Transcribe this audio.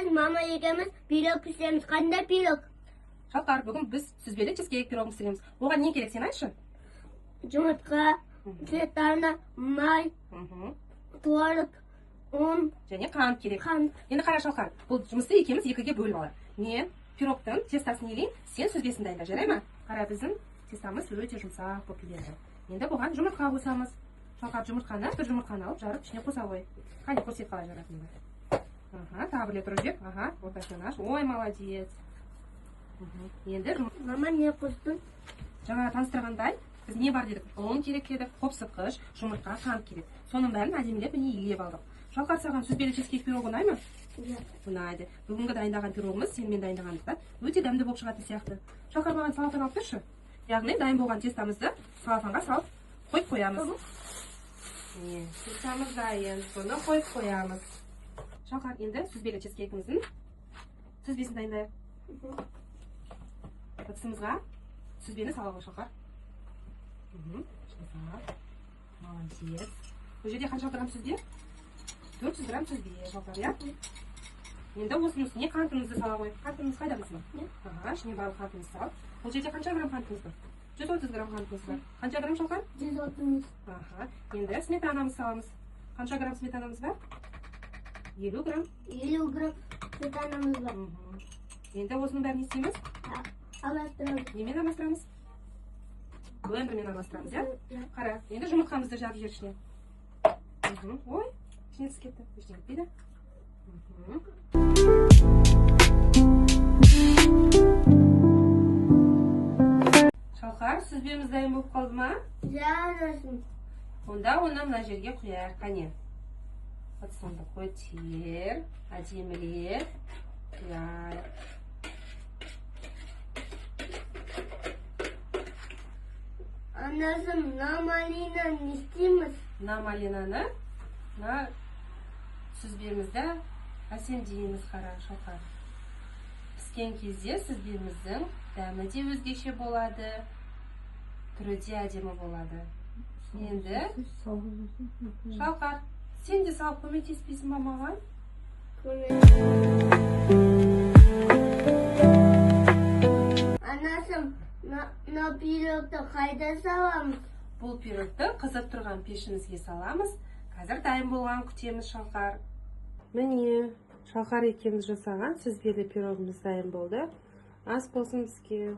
Biz mama екеуміз пирог пісіреміз. Қандай пирог? Шалқар, бүгін біз сүзбелі чизкейк пирогын пісіреміз. Оған не керек, сен айтшы? Жұмыртқа, сметана, май, творог, ұн, және қант керек. қант. Енді қара Шалқар, бұл жұмысты екеуміз екіге бөліп алайық. Мен пирогтың тестасын елейін, сен сүзбесін дайында, жарай ма? Қара, біздің тестамыз өте жұмсақ болып келеді. Енді бұған жұмыртқа қосамыз. Шалқар, жұмыртқаны, бір жұмыртқаны алып, жарып, ішіне қоса қой. Қане, көрсет қалай жаратынды. Тағы біле тұрып жеп. Ортасынан аш. Ой, молодец. Енді Мама не қостың? жаңа таныстырғандай, біз не бар дедік? Ұн керек дедік, қопсыққыш, жұмыртқа, қант керек. Соның бәрін әдемілеп міне илеп алдық. Шалқар, саған сүзбелі чизкейк пирог ұнай ма? Ұнайды. Бүгінгі дайындаған пирогымыз сенімен дайындағандықтан өте дәмді болып шығатын сияқты. Шалқар, маған салафан алып берші. Яғни дайын болған тестамызды салафанға салып қойып қоямыз. Міне, тестамыз дайын, соны қойып қоямыз. Шалқар, енді сүзбелі чизкейкіміздің сүзбесін дайындайық. Ыдысымызға сүзбені сала ғой, Шалқар. Молодец. Бұл жерде қанша грамм сүзбе? 400 грамм сүзбе, Шалқар, иә? Енді осының үстіне қантымызды сала ғой. Қантымыз қайда біздің? Ішіне барлық қантымызды салып. Бұл жерде қанша грамм қантымыз бар? 130 грамм қантымыз бар. Қанша грамм, Шалқар? 130. Енді сметанамыз саламыз. Қанша грамм сметанамыз бар? 50 грамм. 50 грамм сметанамыз бар. Енді осының бәрін не істейміз? Араластырамыз. Немен араластырамыз? Блендермен араластырамыз, иә? Қара, енді жұмыртқамызды жарып жер ішіне. Ой, ішіне түсіп кетті. Ештеңе етпейді. Шалқар, сүзбеміз дайын болып қалды ма? Жарасын. Онда оны мына жерге құяйық, қане. Ыдысымызды көтер, әдемілеп құяйық. Анасым, мына малинаны не істейміз? Мына малинаны мына сүзбемізді әсемдейміз, қара Шалқар. Піскен кезде сүзбеміздің дәмі де өзгеше болады, түрі де әдемі болады. Енді Шалқар, сен де салып көмектеспейсің ба маған? Анасым, мына пирогты қайда саламыз? Бұл пирогты қызып тұрған пешімізге саламыз. Қазір дайын болған күтеміз, Шалқар. Міне, Шалқар екеуміз жасаған сүзбелі пирогымыз дайын болды. Ас болсын бізге.